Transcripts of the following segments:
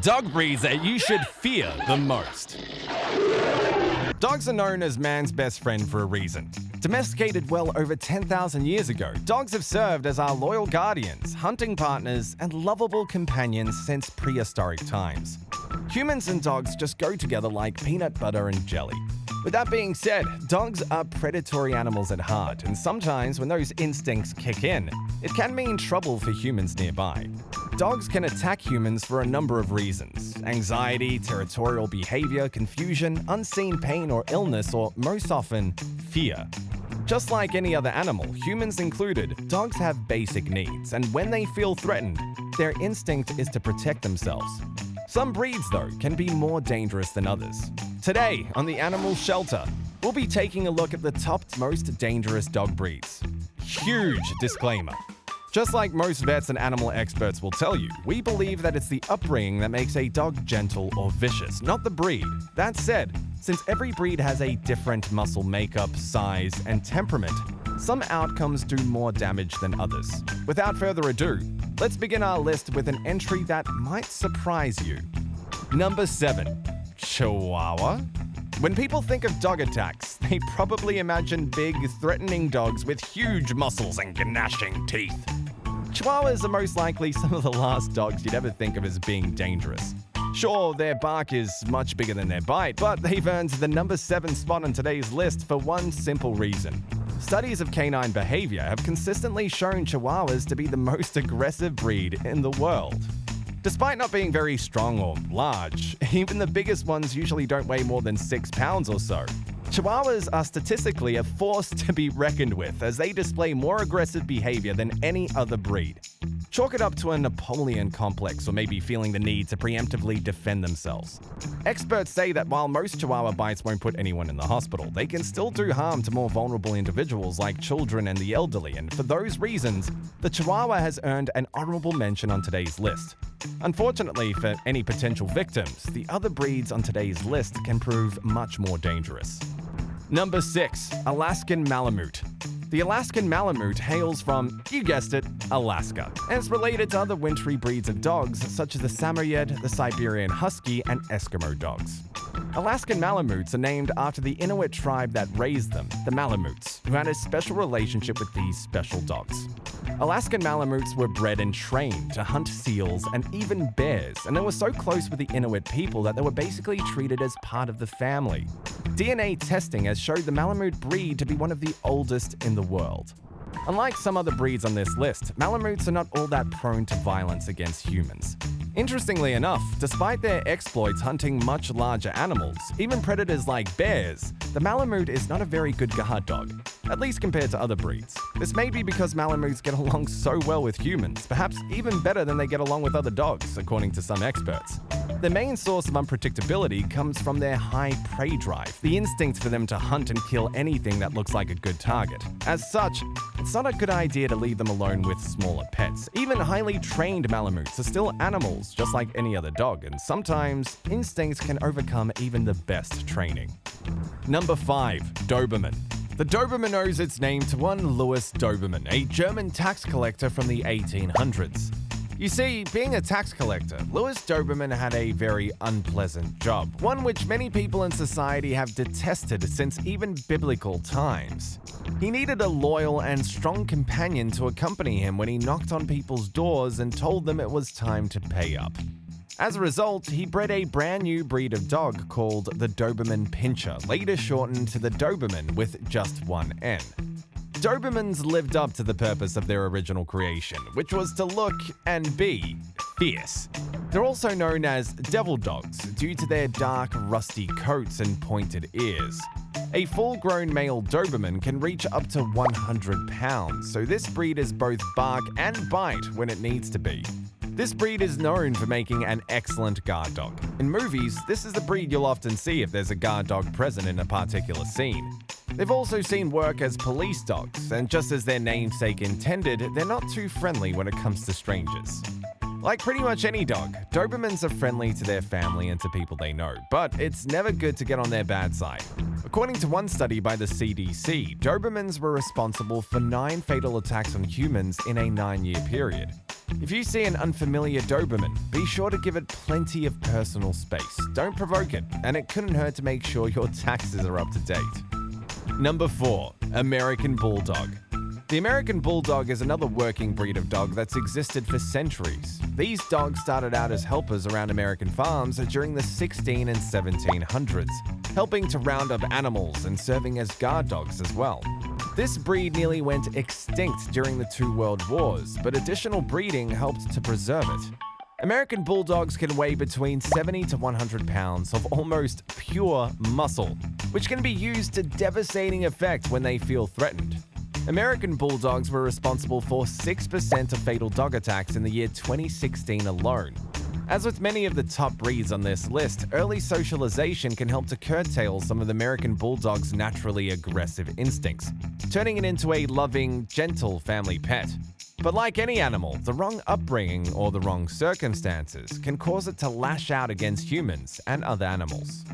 Dog breeds that you should fear the most. Dogs are known as man's best friend for a reason. Domesticated well over 10,000 years ago, dogs have served as our loyal guardians, hunting partners, and lovable companions since prehistoric times. Humans and dogs just go together like peanut butter and jelly. With that being said, dogs are predatory animals at heart, and sometimes when those instincts kick in, it can mean trouble for humans nearby. Dogs can attack humans for a number of reasons: anxiety, territorial behavior, confusion, unseen pain or illness, or most often, fear. Just like any other animal, humans included, dogs have basic needs, and when they feel threatened, their instinct is to protect themselves. Some breeds, though, can be more dangerous than others. Today, on the Animal Shelter, we'll be taking a look at the top most dangerous dog breeds. Huge disclaimer. Just like most vets and animal experts will tell you, we believe that it's the upbringing that makes a dog gentle or vicious, not the breed. That said, since every breed has a different muscle makeup, size, and temperament, some outcomes do more damage than others. Without further ado, let's begin our list with an entry that might surprise you. Number 7. Chihuahua. When people think of dog attacks, they probably imagine big, threatening dogs with huge muscles and gnashing teeth. Chihuahuas are most likely some of the last dogs you'd ever think of as being dangerous. Sure, their bark is much bigger than their bite, but they've earned the number 7 spot on today's list for one simple reason. Studies of canine behavior have consistently shown Chihuahuas to be the most aggressive breed in the world. Despite not being very strong or large, even the biggest ones usually don't weigh more than 6 pounds or so. Chihuahuas are statistically a force to be reckoned with, as they display more aggressive behavior than any other breed. Chalk it up to a Napoleon complex, or maybe feeling the need to preemptively defend themselves. Experts say that while most Chihuahua bites won't put anyone in the hospital, they can still do harm to more vulnerable individuals like children and the elderly, and for those reasons, the Chihuahua has earned an honorable mention on today's list. Unfortunately for any potential victims, the other breeds on today's list can prove much more dangerous. Number 6. Alaskan Malamute. The Alaskan Malamute hails from, you guessed it, Alaska, and is related to other wintry breeds of dogs such as the Samoyed, the Siberian Husky, and Eskimo dogs. Alaskan Malamutes are named after the Inuit tribe that raised them, the Mahlemuts, who had a special relationship with these special dogs. Alaskan Malamutes were bred and trained to hunt seals and even bears, and they were so close with the Inuit people that they were basically treated as part of the family. DNA testing has showed the Malamute breed to be one of the oldest in the world. Unlike some other breeds on this list, Malamutes are not all that prone to violence against humans. Interestingly enough, despite their exploits hunting much larger animals, even predators like bears, the Malamute is not a very good guard dog, at least compared to other breeds. This may be because Malamutes get along so well with humans, perhaps even better than they get along with other dogs, according to some experts. Their main source of unpredictability comes from their high prey drive, the instinct for them to hunt and kill anything that looks like a good target. As such, it's not a good idea to leave them alone with smaller pets. Even highly trained Malamutes are still animals, just like any other dog, and sometimes instincts can overcome even the best training. Number 5. Doberman. The Doberman owes its name to one Louis Doberman, a German tax collector from the 1800s. You see, being a tax collector, Louis Doberman had a very unpleasant job, one which many people in society have detested since even biblical times. He needed a loyal and strong companion to accompany him when he knocked on people's doors and told them it was time to pay up. As a result, he bred a brand new breed of dog called the Doberman Pinscher, later shortened to the Doberman with just one N. Dobermans lived up to the purpose of their original creation, which was to look and be fierce. They're also known as devil dogs due to their dark, rusty coats and pointed ears. A full-grown male Doberman can reach up to 100 pounds, so this breed is both bark and bite when it needs to be. This breed is known for making an excellent guard dog. In movies, this is the breed you'll often see if there's a guard dog present in a particular scene. They've also seen work as police dogs, and just as their namesake intended, they're not too friendly when it comes to strangers. Like pretty much any dog, Dobermans are friendly to their family and to people they know, but it's never good to get on their bad side. According to one study by the CDC, Dobermans were responsible for 9 fatal attacks on humans in a 9-year period. If you see an unfamiliar Doberman, be sure to give it plenty of personal space. Don't provoke it, and it couldn't hurt to make sure your taxes are up to date. Number 4. American Bulldog. The American Bulldog is another working breed of dog that's existed for centuries. These dogs started out as helpers around American farms during the 16 and 1700s, helping to round up animals and serving as guard dogs as well. This breed nearly went extinct during the two world wars, but additional breeding helped to preserve it. American Bulldogs can weigh between 70 to 100 pounds of almost pure muscle, which can be used to devastating effect when they feel threatened. American Bulldogs were responsible for 6% of fatal dog attacks in the year 2016 alone. As with many of the top breeds on this list, early socialization can help to curtail some of the American Bulldog's naturally aggressive instincts, turning it into a loving, gentle family pet. But like any animal, the wrong upbringing or the wrong circumstances can cause it to lash out against humans and other animals.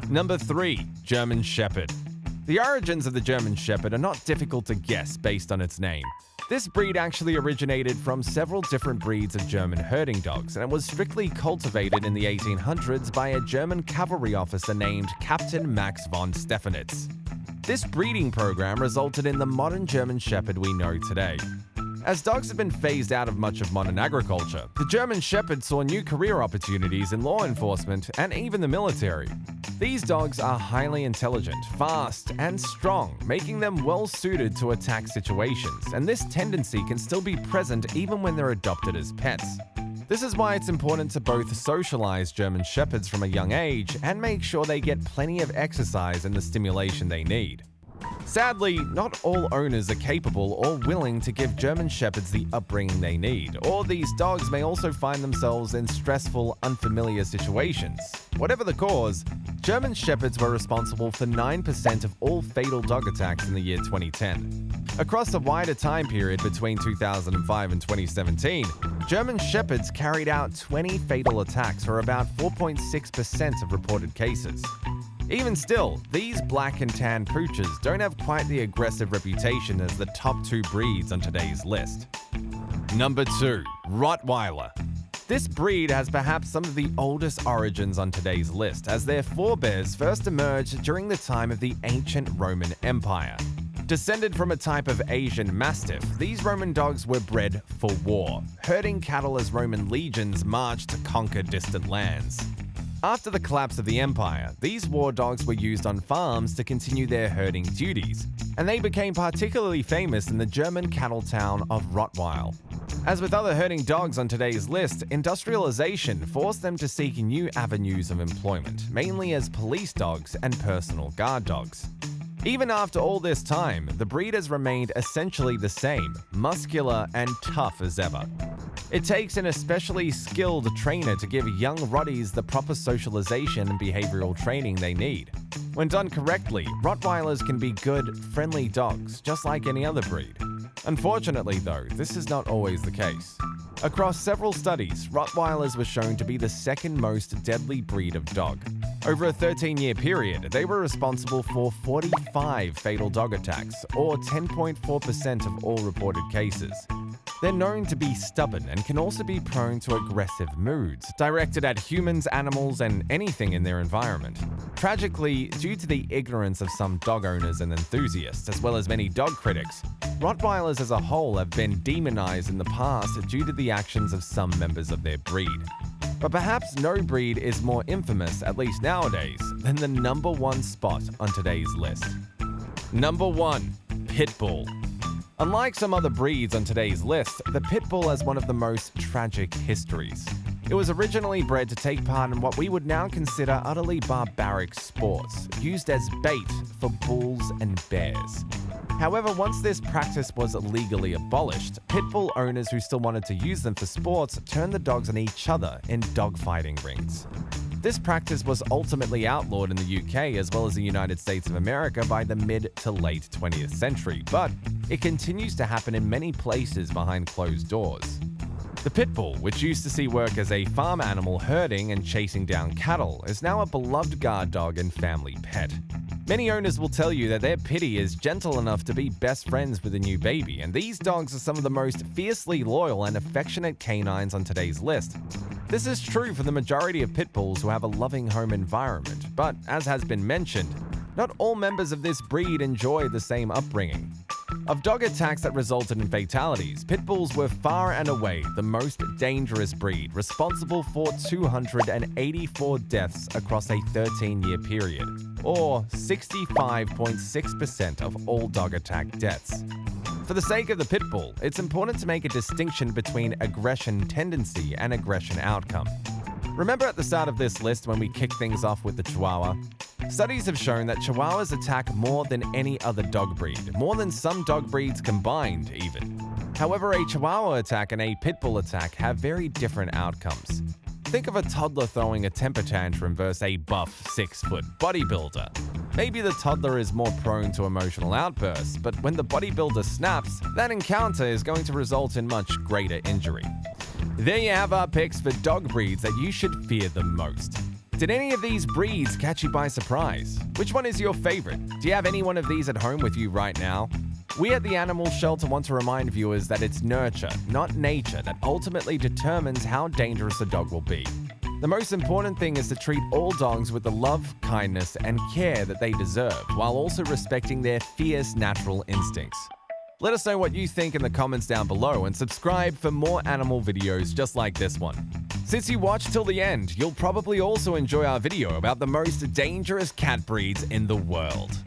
Number 3. German Shepherd. The origins of the German Shepherd are not difficult to guess based on its name. This breed actually originated from several different breeds of German herding dogs, and it was strictly cultivated in the 1800s by a German cavalry officer named Captain Max von Stephanitz. This breeding program resulted in the modern German Shepherd we know today. As dogs have been phased out of much of modern agriculture, the German Shepherd saw new career opportunities in law enforcement and even the military. These dogs are highly intelligent, fast, and strong, making them well suited to attack situations, and this tendency can still be present even when they're adopted as pets. This is why it's important to both socialize German Shepherds from a young age and make sure they get plenty of exercise and the stimulation they need. Sadly, not all owners are capable or willing to give German Shepherds the upbringing they need, or these dogs may also find themselves in stressful, unfamiliar situations. Whatever the cause, German Shepherds were responsible for 9% of all fatal dog attacks in the year 2010. Across a wider time period between 2005 and 2017, German Shepherds carried out 20 fatal attacks, or about 4.6% of reported cases. Even still, these black and tan pooches don't have quite the aggressive reputation as the top 2 breeds on today's list. Number 2. Rottweiler. This breed has perhaps some of the oldest origins on today's list, as their forebears first emerged during the time of the ancient Roman Empire. Descended from a type of Asian Mastiff, these Roman dogs were bred for war, herding cattle as Roman legions marched to conquer distant lands. After the collapse of the empire, these war dogs were used on farms to continue their herding duties, and they became particularly famous in the German cattle town of Rottweil. As with other herding dogs on today's list, industrialization forced them to seek new avenues of employment, mainly as police dogs and personal guard dogs. Even after all this time, the breed has remained essentially the same, muscular and tough as ever. It takes an especially skilled trainer to give young Rotties the proper socialization and behavioral training they need. When done correctly, Rottweilers can be good, friendly dogs, just like any other breed. Unfortunately, though, this is not always the case. Across several studies, Rottweilers were shown to be the second most deadly breed of dog. Over a 13-year period, they were responsible for 45 fatal dog attacks, or 10.4% of all reported cases. They're known to be stubborn and can also be prone to aggressive moods, directed at humans, animals, and anything in their environment. Tragically, due to the ignorance of some dog owners and enthusiasts, as well as many dog critics, Rottweilers as a whole have been demonized in the past due to the actions of some members of their breed. But perhaps no breed is more infamous, at least nowadays, than the number 1 spot on today's list. Number 1. Pit Bull. Unlike some other breeds on today's list, the Pit Bull has one of the most tragic histories. It was originally bred to take part in what we would now consider utterly barbaric sports, used as bait for bulls and bears. However, once this practice was legally abolished, Pit Bull owners who still wanted to use them for sports turned the dogs on each other in dogfighting rings. This practice was ultimately outlawed in the UK as well as the United States of America by the mid to late 20th century, but it continues to happen in many places behind closed doors. The Pit Bull, which used to see work as a farm animal herding and chasing down cattle, is now a beloved guard dog and family pet. Many owners will tell you that their pitty is gentle enough to be best friends with a new baby, and these dogs are some of the most fiercely loyal and affectionate canines on today's list. This is true for the majority of pit bulls who have a loving home environment, but as has been mentioned, not all members of this breed enjoy the same upbringing. Of dog attacks that resulted in fatalities, pit bulls were far and away the most dangerous breed, responsible for 284 deaths across a 13-year period, or 65.6% of all dog attack deaths. For the sake of the pit bull, it's important to make a distinction between aggression tendency and aggression outcome. Remember at the start of this list when we kicked things off with the Chihuahua? Studies have shown that Chihuahuas attack more than any other dog breed, more than some dog breeds combined even. However, a Chihuahua attack and a pit bull attack have very different outcomes. Think of a toddler throwing a temper tantrum versus a buff 6-foot bodybuilder. Maybe the toddler is more prone to emotional outbursts, but when the bodybuilder snaps, that encounter is going to result in much greater injury. There you have our picks for dog breeds that you should fear the most. Did any of these breeds catch you by surprise? Which one is your favorite? Do you have any one of these at home with you right now? We at the Animal Shelter want to remind viewers that it's nurture, not nature, that ultimately determines how dangerous a dog will be. The most important thing is to treat all dogs with the love, kindness, and care that they deserve, while also respecting their fierce natural instincts. Let us know what you think in the comments down below and subscribe for more animal videos just like this one. Since you watched till the end, you'll probably also enjoy our video about the most dangerous cat breeds in the world.